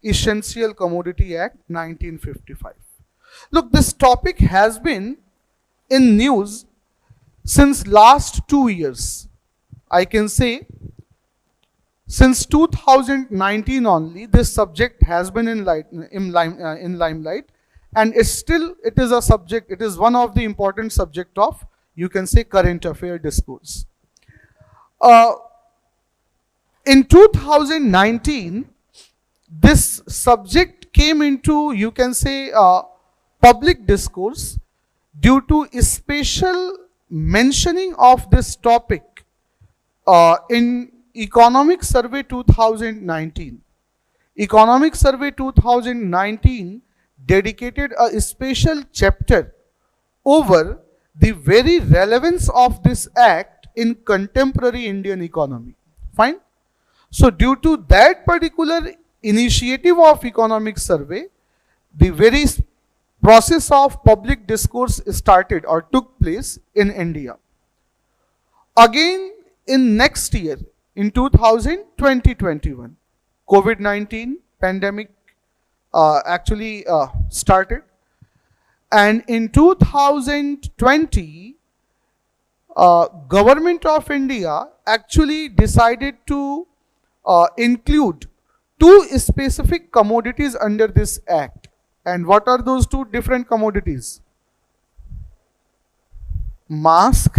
Essential Commodity Act 1955. Look, this topic has been in news since last 2 years. I can say since 2019 only, this subject has been in limelight, and it is a subject, it is one of the important subject of, you can say, current affair discourse. In 2019, this subject came into, you can say, public discourse due to a special mentioning of this topic in Economic Survey 2019. Economic Survey 2019 dedicated a special chapter over the very relevance of this act in contemporary Indian economy. Fine. So due to that particular initiative of Economic Survey, the very process of public discourse started or took place in India. Again, in next year, in 2020-21, COVID-19 pandemic actually started, and in 2020, Government of India actually decided to include two specific commodities under this act. And what are those two different commodities? Mask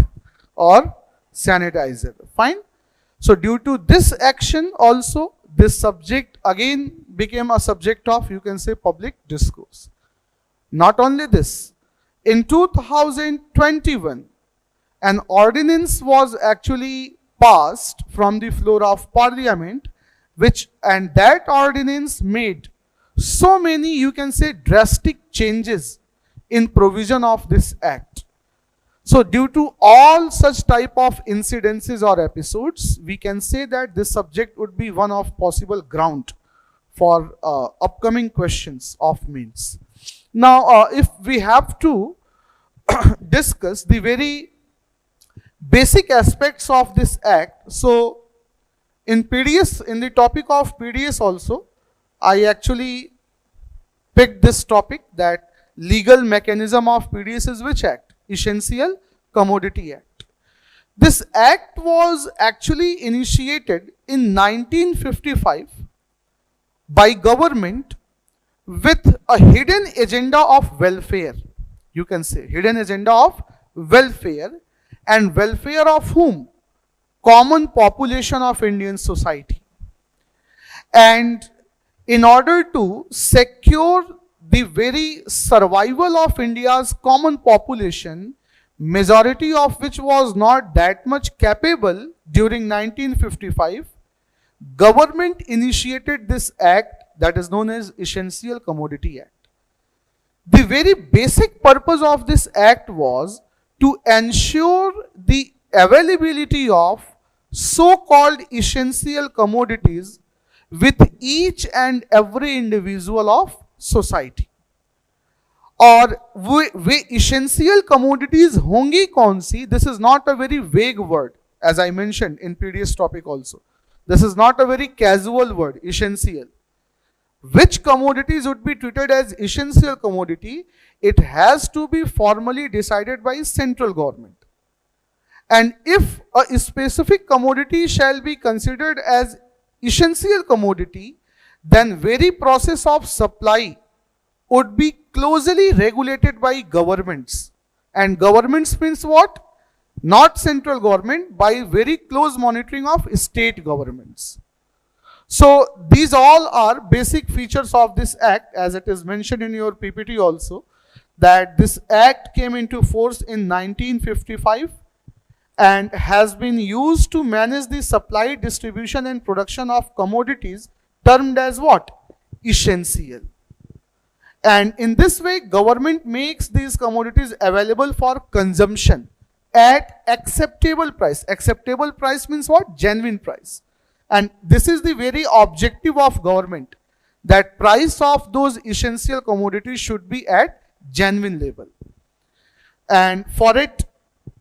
or sanitizer. Fine. So due to this action also, this subject again became a subject of, you can say, public discourse. Not only this, in 2021, an ordinance was actually passed from the floor of Parliament, and that ordinance made so many, you can say, drastic changes in provision of this act. So due to all such type of incidences or episodes, we can say that this subject would be one of possible ground for upcoming questions of mains. Now, if we have to discuss the very basic aspects of this act, so in PDS, in the topic of PDS also, I actually picked this topic, that legal mechanism of PDS is which act? Essential Commodity Act. This act was actually initiated in 1955 by government with a hidden agenda of welfare. You can say hidden agenda of welfare, and welfare of whom? Common population of Indian society. And in order to secure the very survival of India's common population, majority of which was not that much capable during 1955, government initiated this act that is known as Essential Commodity Act. The very basic purpose of this act was to ensure the availability of so-called essential commodities with each and every individual of society. और वे essential commodities होंगी कौन सी? This is not a very vague word, as I mentioned in previous topic also. This is not a very casual word, essential. Which commodities would be treated as essential commodity? It has to be formally decided by central government. And if a specific commodity shall be considered as essential commodity, then very process of supply would be closely regulated by governments. And governments means what? Not central government, by very close monitoring of state governments. So these all are basic features of this act, as it is mentioned in your PPT also, that this act came into force in 1955 and has been used to manage the supply, distribution and production of commodities termed as what? Essential. And in this way, government makes these commodities available for consumption at acceptable price. Acceptable price means what? Genuine price. And this is the very objective of government, that price of those essential commodities should be at genuine level. And for it,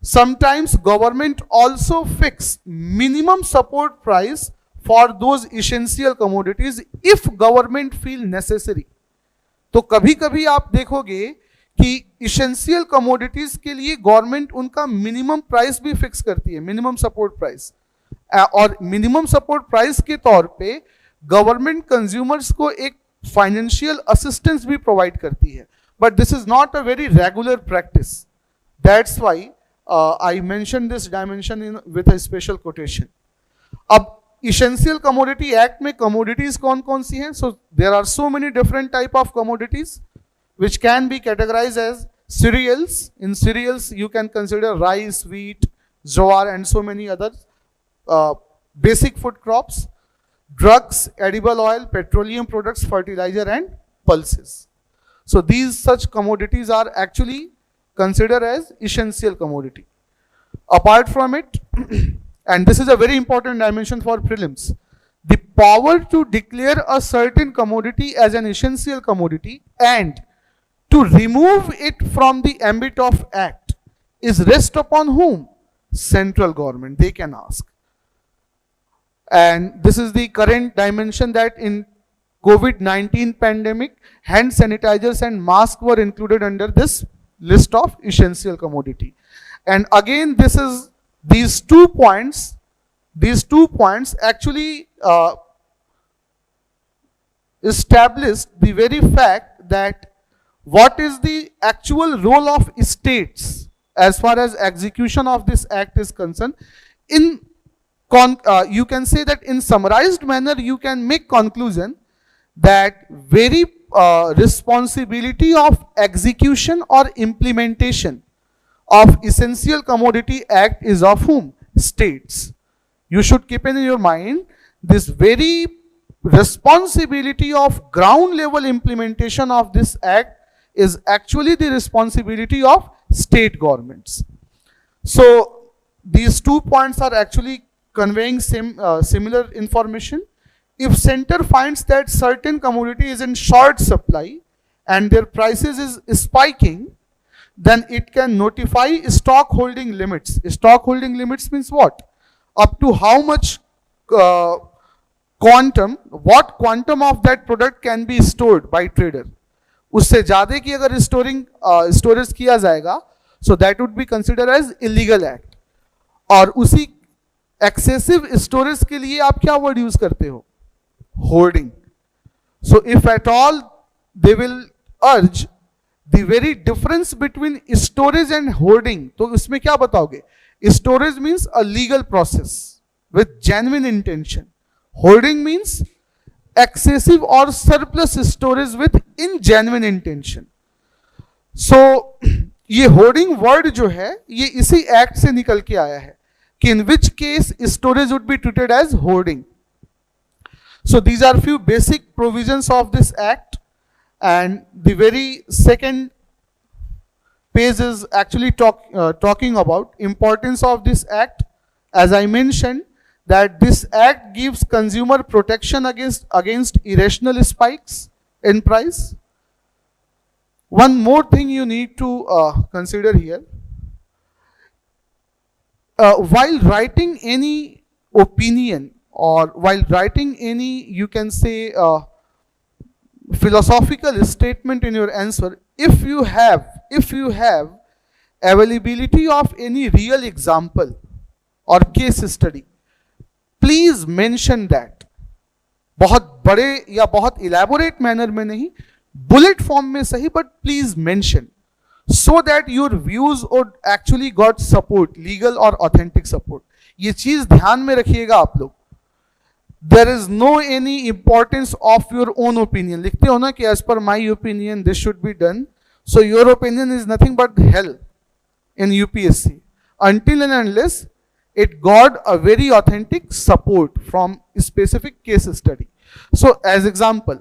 sometimes government also fix minimum support price for those essential commodities if government feel necessary. तो कभी कभी आप देखोगे कि essential commodities के लिए government उनका minimum price भी फिक्स करती है, मिनिमम सपोर्ट प्राइस, और मिनिमम सपोर्ट प्राइस के तौर पे गवर्नमेंट कंज्यूमर्स को एक फाइनेंशियल असिस्टेंस भी प्रोवाइड करती है, but this is not a very regular practice. That's why I mention this dimension in with a special quotation. अब इसेंशियल कमोडिटी एक्ट में कमोडिटीज कौन कौन सी हैं? So there are so many different type of commodities which can be categorized as cereals. In cereals, you can consider rice, wheat, jowar, and so many other basic food crops, drugs, edible oil, petroleum products, fertilizer, and pulses. So these such commodities are actually considered as essential commodity. Apart from it, and this is a very important dimension for prelims, the power to declare a certain commodity as an essential commodity and to remove it from the ambit of act is rest upon whom? Central government. They can ask. And this is the current dimension that in COVID-19 pandemic, hand sanitizers and masks were included under this list of essential commodity. And again, these 2 points actually established the very fact that what is the actual role of states as far as execution of this act is concerned. You can say that in summarized manner, you can make conclusion that very responsibility of execution or implementation of Essential Commodity Act is of whom? States. You should keep in your mind this very responsibility of ground level implementation of this act is actually the responsibility of state governments. So these 2 points are actually conveying similar information. If center finds that certain commodity is in short supply and their prices is spiking, then it can notify stock holding limits. Stock holding limits means what? Up to how much what quantum of that product can be stored by trader. उससे ज्यादा की अगर storage किया जाएगा, so that would be consider as illegal act. और उसी excessive storage के लिए आप क्या वर्ड यूज करते हो? Hoarding. So if at all they will अर्ज the very difference between storage and hoarding, तो उसमें क्या बताओगे? Storage means a legal process with genuine intention. Hoarding means excessive or surplus storage with ingenuine intention. So ये hoarding word जो है ये इसी एक्ट से निकल के आया है कि in which case storage would be treated as hoarding. So these are few basic provisions of this act, and the very second page is actually talking about importance of this act. As I mentioned, that this act gives consumer protection against irrational spikes in price. One more thing you need to consider here. While writing any opinion or while writing any, you can say, philosophical statement in your answer, if you have availability of any real example or case study, please mention that. बहुत बड़े या बहुत elaborate manner में नहीं, bullet form में सही, but please mention so that your views would actually got support, legal और authentic support. ये चीज ध्यान में रखिएगा आप लोग. There is no any importance of your own opinion. लिखते हो ना कि as per my opinion this should be done, so your opinion is nothing but hell in UPSC until and unless it got a very authentic support from specific case study. So as example,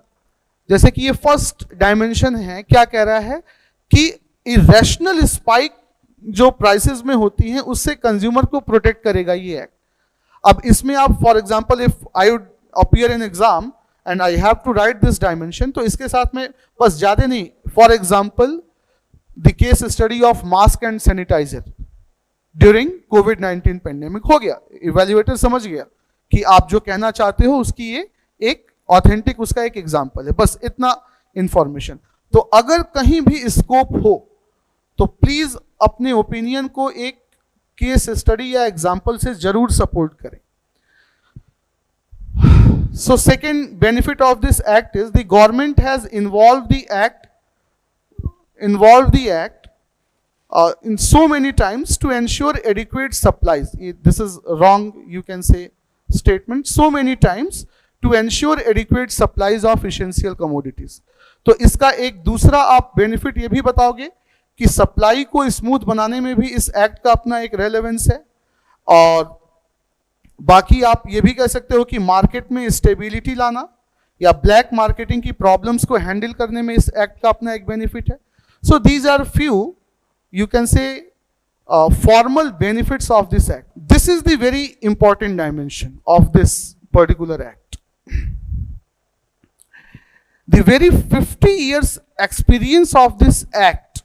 जैसे कि ये first dimension है, क्या कह रहा है कि irrational spike जो प्राइसेस में होती हैं उससे कंज्यूमर को प्रोटेक्ट करेगा ये एक्ट. अब इसमें आप for example if I would appear in exam and I have to write this dimension, तो इसके साथ में बस ज्यादा नहीं, for example the case study of mask and sanitizer during कोविड-19 पेंडेमिक हो गया, इवेल्युएटर समझ गया कि आप जो कहना चाहते हो उसकी ये एक ऑथेंटिक उसका एक एग्जाम्पल है, बस इतना इंफॉर्मेशन। तो अगर कहीं भी स्कोप हो तो प्लीज अपने ओपिनियन को एक केस स्टडी या एग्जाम्पल से जरूर सपोर्ट करें। So second benefit of this act is the government has involved the act in so many times to ensure adequate supplies. This is wrong, you can say statement, so many times to ensure adequate supplies of essential commodities. तो इसका एक दूसरा आप benefit ये भी बताओगे कि supply को स्मूथ बनाने में भी इस एक्ट का अपना एक रेलेवेंस है, और बाकी आप ये भी कह सकते हो कि मार्केट में स्टेबिलिटी लाना या ब्लैक मार्केटिंग की प्रॉब्लम्स को हैंडल करने में इस एक्ट का अपना एक बेनिफिट है। So these are few you can say formal benefits of this act. This is the very important dimension of this particular act. The very 50 years experience of this act,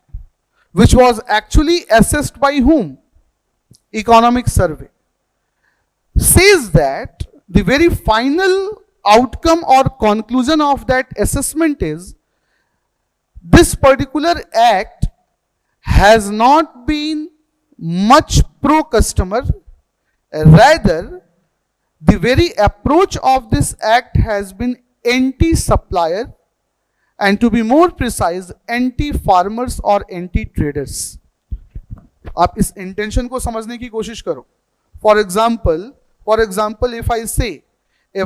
which was actually assessed by whom? Economic survey, says that the very final outcome or conclusion of that assessment is this particular act has not been much pro customer, rather the very approach of this act has been anti supplier, and to be more precise anti farmers or anti traders। आप इस intention को समझने की कोशिश करो। For example if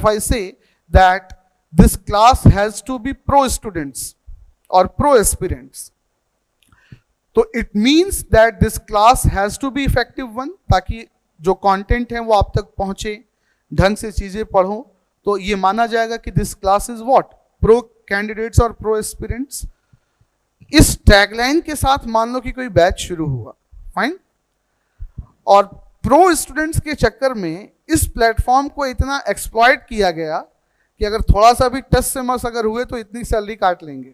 I say that this class has to be pro students or pro aspirants, तो it means that this class has to be effective one, ताकि जो कंटेंट है वो आप तक पहुंचे, ढंग से चीजें पढ़ो, तो ये माना जाएगा कि this class is what, pro candidates और प्रो एस्पिरेंट्स। इस टैगलाइन के साथ मान लो कि कोई बैच शुरू हुआ, फाइन, और प्रो स्टूडेंट्स के चक्कर में इस प्लेटफॉर्म को इतना एक्सप्लॉइट किया गया कि अगर थोड़ा सा भी टस से मस अगर हुए तो इतनी सैलरी काट लेंगे,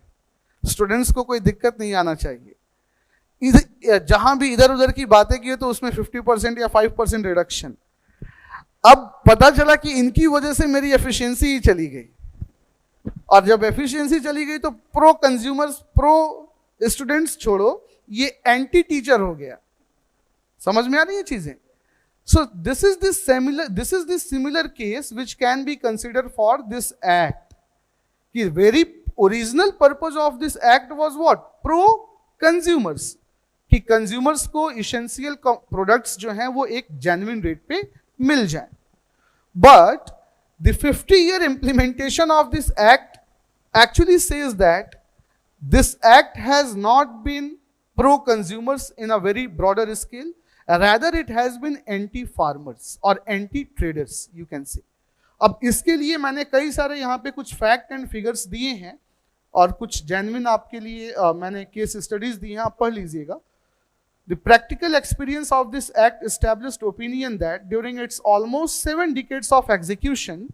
स्टूडेंट्स को कोई दिक्कत नहीं आना चाहिए। जहां भी इधर उधर की बातें की तो उसमें 50% या 5% रिडक्शन। अब पता चला कि इनकी वजह से मेरी एफिशिएंसी ही चली गई, और जब एफिशिएंसी चली गई तो प्रो कंज्यूमर्स, प्रो स्टूडेंट्स छोड़ो, ये एंटी टीचर हो गया। समझ में आ रही है चीजें? So this is this similar case which can be consider for this act, कि very original purpose of this act was what, pro consumers, कि कंज्यूमर्स को इसेंशियल प्रोडक्ट्स जो हैं वो एक जेन्युइन रेट पे मिल जाए। But the 50-year implementation of this act actually says that this act has not been pro-consumers in a very broader scale, rather it has been anti-farmers or anti-traders, you can say। अब इसके लिए मैंने कई सारे यहाँ पे कुछ fact and figures दिए हैं और कुछ जेन्युइन आपके लिए मैंने केस स्टडीज दी हैं, आप पढ़ लीजिएगा। The practical experience of this act established opinion that during its almost 7 decades of execution,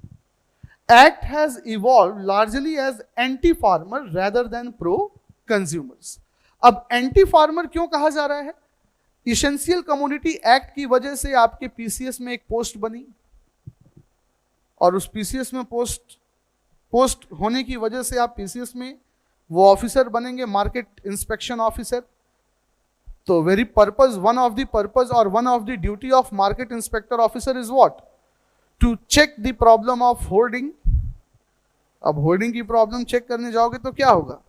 act has evolved largely as anti-farmer rather than pro-consumers। अब anti-farmer क्यों कहा जा रहा है? Essential Commodity Act की वजह से आपके पीसीएस में एक पोस्ट बनी, और उस पीसीएस में पोस्ट होने की वजह से आप पीसीएस में वो ऑफिसर बनेंगे, मार्केट इंस्पेक्शन ऑफिसर। तो very purpose, one of the purpose और one of the duty of market inspector officer is what, to check the problem of hoarding. अब होर्डिंग की प्रॉब्लम चेक करने जाओगे तो क्या होगा?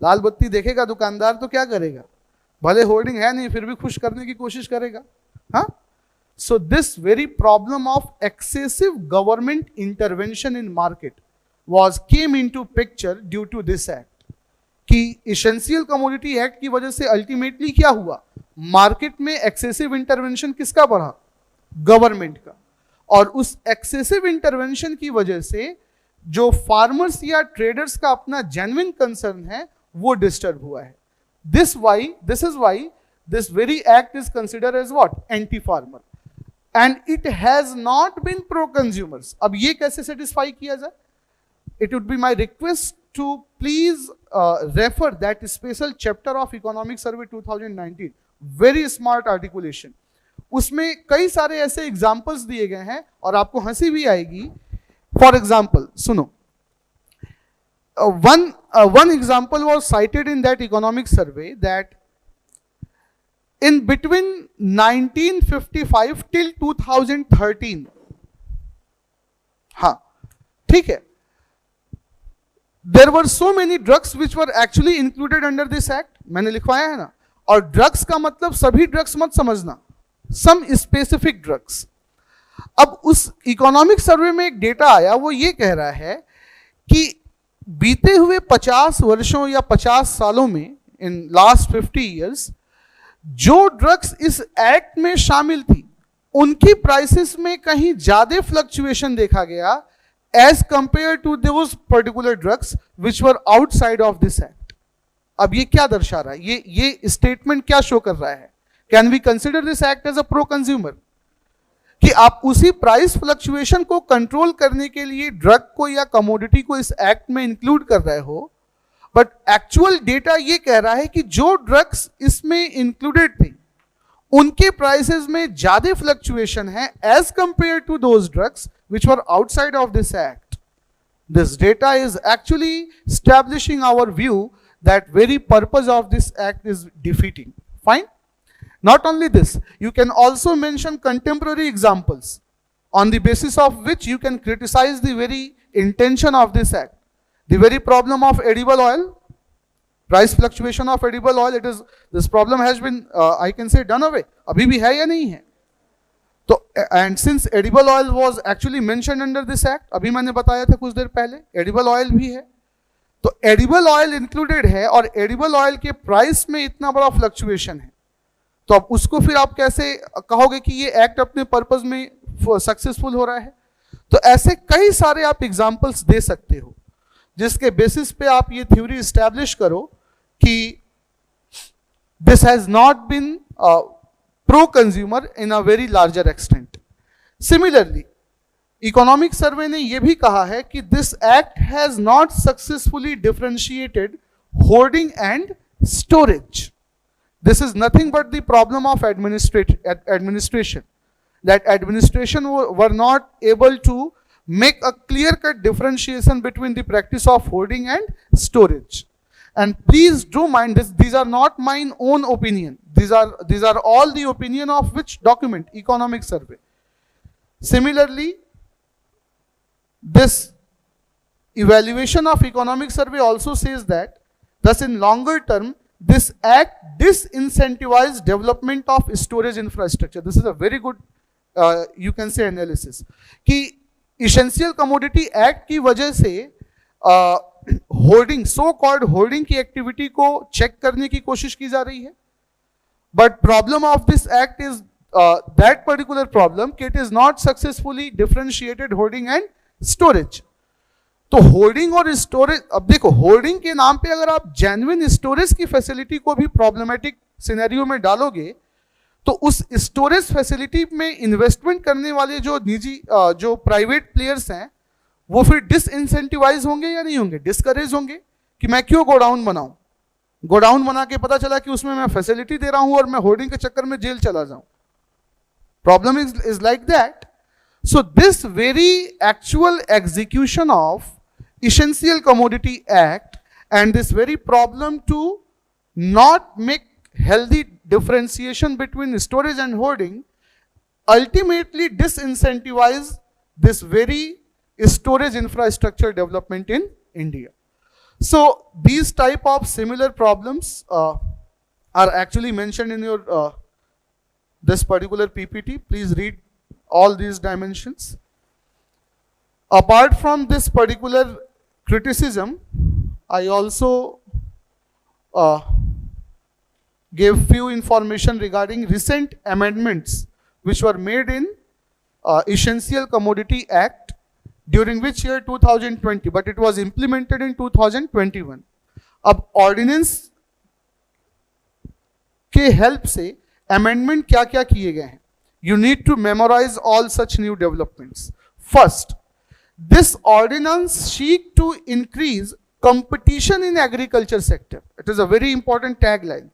लाल बत्ती देखेगा दुकानदार तो क्या करेगा? भले होर्डिंग है नहीं फिर भी खुश करने की कोशिश करेगा। हाँ, so this very problem of excessive government intervention in market was came into picture due to this act, कि इसेंशियल कमोडिटी एक्ट की वजह से अल्टीमेटली क्या हुआ, मार्केट में एक्सेसिव इंटरवेंशन किसका बढ़ा? गवर्नमेंट का। और उस एक्सेसिव इंटरवेंशन की वजह से जो फार्मर्स या ट्रेडर्स का अपना जेन्युइन कंसर्न है वो डिस्टर्ब हुआ है। This is why this very act is consider as what, anti farmer, and it has not been pro consumers. अब ये कैसे सेटिस्फाई किया जाए? It would be my request to please refer that special chapter of Economic Survey 2019, very smart articulation, उसमें कई सारे ऐसे examples दिए गए हैं और आपको हंसी भी आएगी. फॉर एग्जाम्पल सुनो, one example was cited in that economic survey that in between 1955 till 2013, हाँ ठीक है, there were so many drugs which were actually included under this act. मैंने लिखवाया है ना. और ड्रग्स का मतलब सभी ड्रग्स मत समझना, सम स्पेसिफिक ड्रग्स. अब उस इकोनॉमिक सर्वे में एक डेटा आया, वो ये कह रहा है कि बीते हुए 50 वर्षों या 50 सालों में, इन लास्ट 50 इयर्स, जो ड्रग्स इस एक्ट में शामिल थी उनकी प्राइसेस में कहीं ज्यादा फ्लक्चुएशन देखा गया as compare to those particular drugs which were outside of this act. अब ये क्या दर्शा रहा है, ये स्टेटमेंट क्या शो कर रहा है? Can we consider this act as a pro consumer? कि आप उसी प्राइस फ्लक्चुएशन को कंट्रोल करने के लिए ड्रग को या कमोडिटी को इस एक्ट में इंक्लूड कर रहे हो, बट एक्चुअल डेटा ये कह रहा है कि जो ड्रग्स इसमें इंक्लूडेड थे उनके प्राइसेस में ज्यादा फ्लक्चुएशन है as compare to those drugs which were outside of this act. This data is actually establishing our view that very purpose of this act is defeating. Fine? Not only this, you can also mention contemporary examples on the basis of which you can criticize the very intention of this act. The very problem of edible oil, price fluctuation of edible oil, this problem has been, I can say, done away. अभी भी है या नहीं है? तो and since edible oil was actually mentioned under this act, अभी मैंने बताया था कुछ देर पहले, एडिबल ऑयल भी है, तो एडिबल ऑयल इंक्लूडेड है और एडिबल ऑयल के प्राइस में इतना बड़ा फ्लक्चुएशन है, तो अब उसको फिर आप कैसे कहोगे कि ये एक्ट अपने पर्पस में सक्सेसफुल हो रहा है? तो ऐसे कई सारे आप एग्जांपल्स दे सकते हो जिसके बेसिस पे आप ये थ्योरी एस्टैब्लिश करो कि this has not been pro-consumer in a very larger extent. Similarly, economic survey ने ये भी कहा है कि this act has not successfully differentiated hoarding and storage. This is nothing but the problem of administration. That administration were not able to make a clear-cut differentiation between the practice of hoarding and storage. And please do mind this, these are not my own opinion. These are all the opinion of which document? Economic survey. Similarly, this evaluation of economic survey also says that, thus in longer term, this act disincentivizes development of storage infrastructure. This is a very good, you can say, analysis. कि essential commodity act की वजह से hoarding, so called hoarding की activity को check करने की कोशिश की जा रही है. But problem of this act is that particular problem कि it is not successfully differentiated hoarding and storage. तो होर्डिंग और स्टोरेज, अब देखो होर्डिंग के नाम पे अगर आप जेन्युइन स्टोरेज की फैसिलिटी को भी प्रॉब्लमेटिक सिनेरियो में डालोगे तो उस स्टोरेज फैसिलिटी में इन्वेस्टमेंट करने वाले जो निजी जो प्राइवेट प्लेयर्स हैं वो फिर डिसइंसेंटिवाइज होंगे या नहीं होंगे? डिस्करेज होंगे कि मैं क्यों गोडाउन बनाऊं, गोडाउन बना के पता चला कि उसमें मैं फैसिलिटी दे रहा हूं और मैं होर्डिंग के चक्कर में जेल चला जाऊं. Problem is like that. So this very actual execution of Essential Commodity Act and this very problem to not make healthy differentiation between storage and hoarding ultimately disincentivize this very storage infrastructure development in India. So these type of similar problems are actually mentioned in your this particular PPT. Please read all these dimensions. Apart from this particular criticism, I also gave few information regarding recent amendments which were made in Essential Commodity Act during which year 2020, but it was implemented in 2021. अब ordinance के help से amendment क्या क्या किए गए हैं? You need to memorize all such new developments. First, this ordinance seek to increase competition in agriculture sector. It is a very important tagline.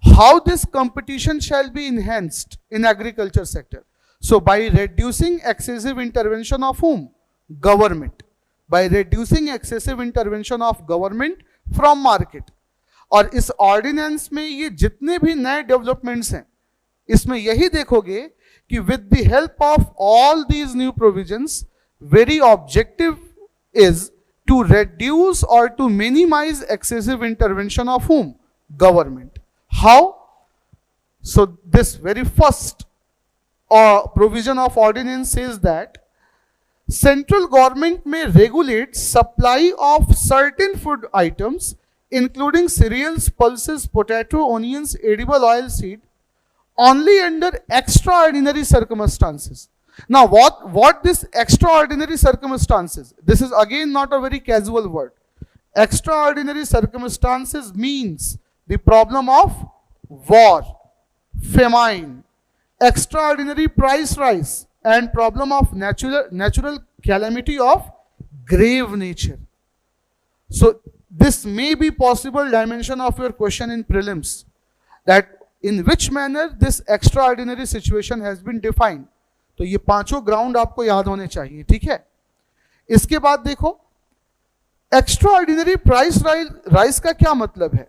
How this competition shall be enhanced in agriculture sector? So by reducing excessive intervention of whom? Government. By reducing excessive intervention of government from market. और इस ordinance में ये जितने भी नए developments हैं, इसमें यही देखोगे कि with the help of all these new provisions, very objective is to reduce or to minimize excessive intervention of whom? Government. How? So this very first provision of ordinance says that central government may regulate supply of certain food items including cereals, pulses, potato, onions, edible oil seed only under extraordinary circumstances. Now what this extraordinary circumstances? This is again not a very casual word. Extraordinary circumstances means the problem of war, famine, extraordinary price rise, and problem of natural calamity of grave nature. So this may be possible dimension of your question in prelims, that in which manner this extraordinary situation has been defined. तो ये पांचों ground आपको याद होने चाहिए, ठीक है. इसके बाद देखो एक्स्ट्राऑर्डिनरी प्राइस राइज का क्या मतलब है.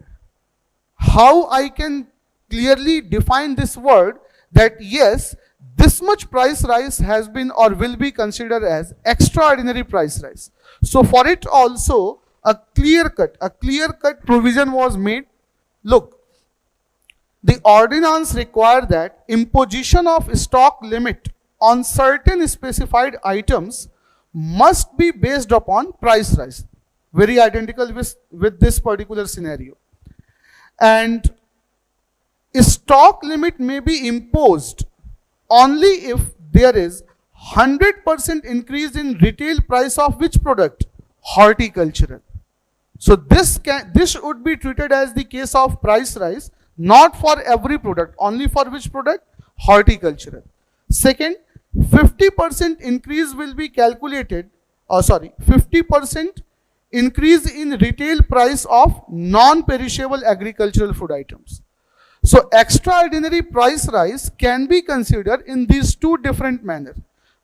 How I can clearly define this word that yes, this much price rise has been or will be considered as extraordinary price rise. So for it also a clear cut provision was made. Look, the ordinance required that imposition of stock limit on certain specified items must be based upon price rise. Very identical with this particular scenario. And stock limit may be imposed only if there is 100% increase in retail price of which product? Horticultural. So this would be treated as the case of price rise, not for every product, only for which product? Horticultural. Second, 50% increase will be calculated, 50% increase in retail price of non-perishable agricultural food items. So extraordinary price rise can be considered in these two different manners.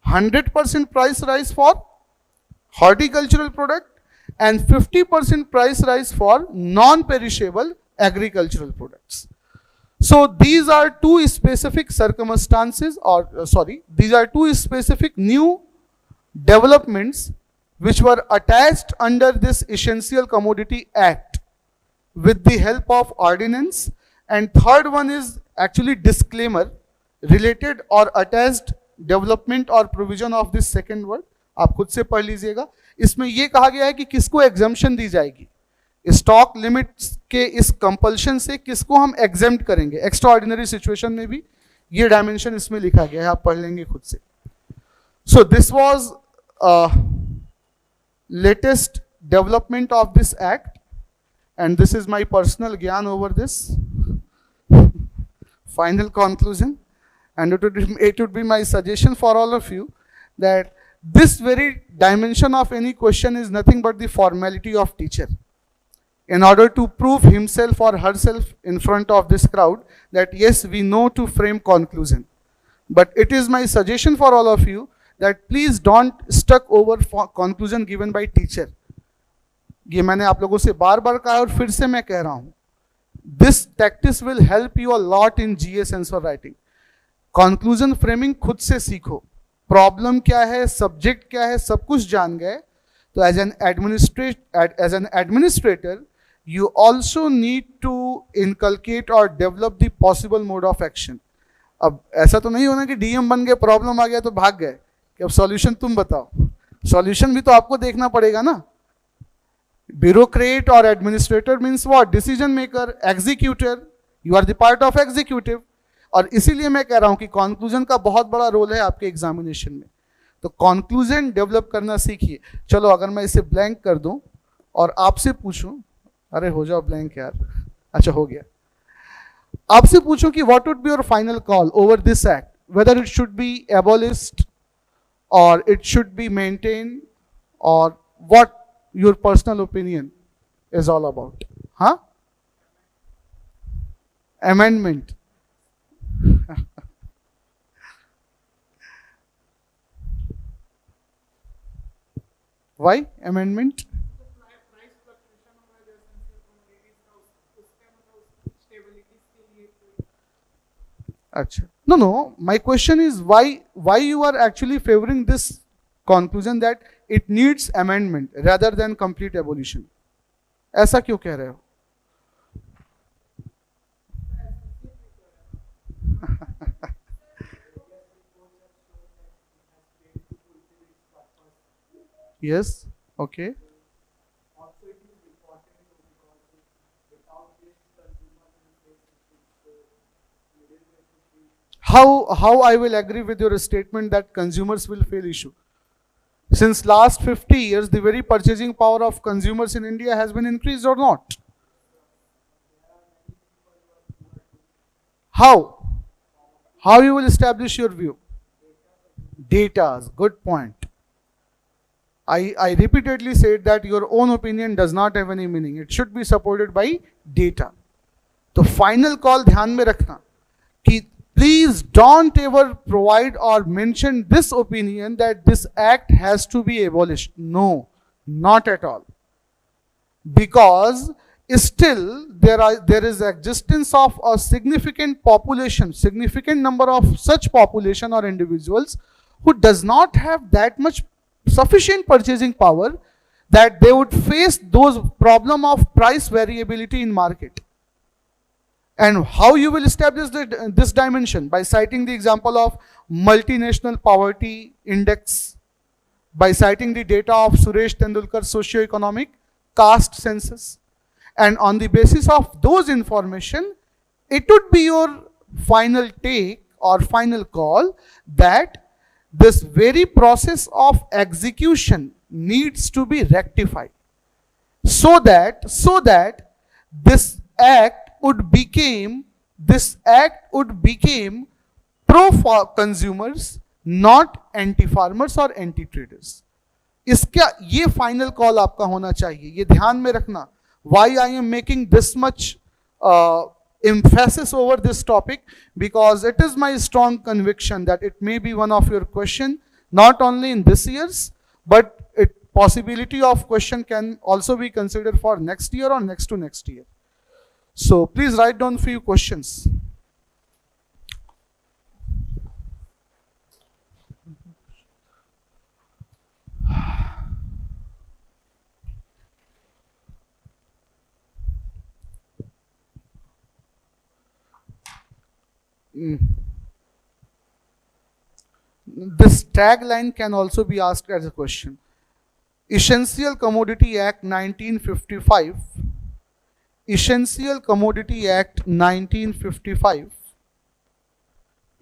100% price rise for horticultural product and 50% price rise for non-perishable agricultural products. So these are two specific circumstances, these are two specific new developments which were attached under this Essential Commodity Act with the help of ordinance. And third one is actually disclaimer, related or attached development or provision of this second word. आप खुद से पढ़ लीजिएगा. इसमें ये कहा गया है कि किसको एग्जम्पशन दी जाएगी. स्टॉक लिमिट्स के इस कंपल्शन से किसको हम एग्जेम्प्ट करेंगे. एक्स्ट्राऑर्डिनरी सिचुएशन में भी ये डायमेंशन इसमें लिखा गया है, आप पढ़ लेंगे खुद से. So this was latest development of this act, and this is my personal gyan over this. Final conclusion, and it would be my suggestion for all of you that this very dimension of any question is nothing but the formality of teacher in order to prove himself or herself in front of this crowd that yes, we know to frame conclusion. But it is my suggestion for all of you that please don't stuck over conclusion given by teacher. ये मैंने आप लोगों से बार बार कहा और फिर से मैं कह रहा हूँ. This tactics will help you a lot in GS answer writing. Conclusion framing खुद से सीखो. Problem क्या है, subject क्या है, सब कुछ जान गए तो as an administrator you also need to inculcate or develop the possible mode of action. अब ऐसा तो नहीं होना कि DM बन गए, प्रॉब्लम आ गया तो भाग गए कि अब सॉल्यूशन तुम बताओ. सॉल्यूशन भी तो आपको देखना पड़ेगा ना. Bureaucrat or administrator means what? Decision maker, executor. You are the part of executive. और इसीलिए मैं कह रहा हूं कि कंक्लूजन का बहुत बड़ा रोल है आपके एग्जामिनेशन में. तो कंक्लूजन डेवलप करना सीखिए. चलो अगर मैं इसे ब्लैंक कर दूं और आपसे पूछूं, अरे हो जाओ ब्लैंक यार, अच्छा हो गया. आपसे पूछूं कि what would be your final call over this act, whether it should be abolished or it should be maintained, or what your personal opinion is all about. Huh? Amendment. Why amendment? Acha. No, no. My question is why you are actually favoring this conclusion that it needs amendment rather than complete abolition? ऐसा क्यों कह रहे हो? Yes. Okay. How I will agree with your statement that consumers will fail issue? Since last 50 years, the very purchasing power of consumers in India has been increased or not? How? How you will establish your view? Data. Good point. I repeatedly said that your own opinion does not have any meaning. It should be supported by data. तो final call ध्यान में रखना कि please don't ever provide or mention this opinion that this act has to be abolished. No, not at all. Because still there is existence of a significant population, significant number of such population or individuals who does not have that much sufficient purchasing power that they would face those problem of price variability in market. And how you will establish this dimension? By citing the example of multinational poverty index, by citing the data of Suresh Tendulkar's socio-economic caste census. And on the basis of those information, it would be your final take or final call that this very process of execution needs to be rectified so that this act would become pro consumers, not anti farmers or anti traders. इसका ये final call आपका होना चाहिए. ये ध्यान में रखना. Why I am making this much emphasis over this topic? Because it is my strong conviction that it may be one of your question, not only in this year's, but possibility of question can also be considered for next year or next to next year. So please write down few questions. This tagline can also be asked as a question. Essential Commodity Act 1955. Essential Commodity Act 1955.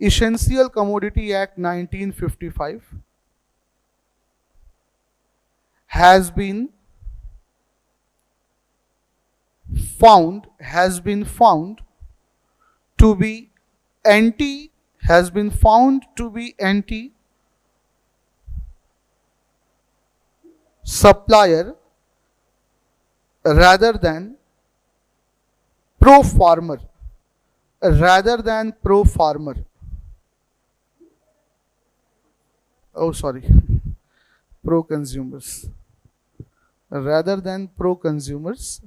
Essential Commodity Act 1955 has been found to be anti supplier rather than pro farmer. Oh, sorry. Pro consumers. Rather than pro consumers.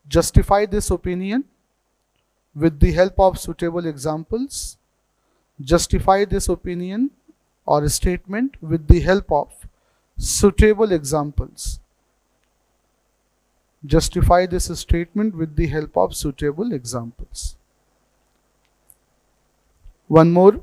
Justify this opinion with the help of suitable examples. Justify this opinion or statement with the help of suitable examples. Justify this statement with the help of suitable examples. One more.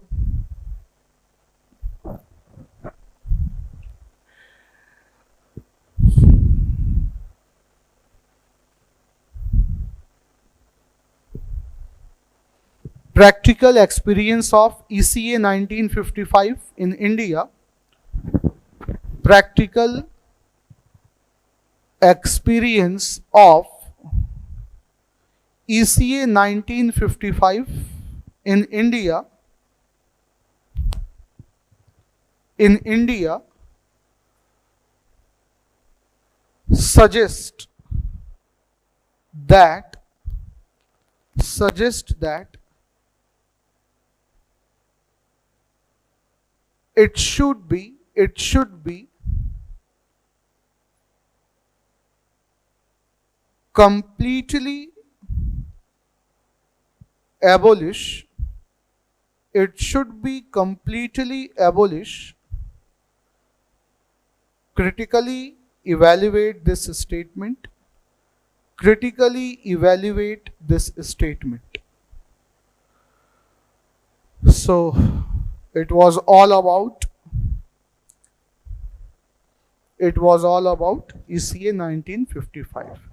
Practical experience of ECA 1955 in India. Practical experience of ECA 1955 in India in India suggest that it should be completely abolish critically evaluate this statement. So it was all about ECA 1955.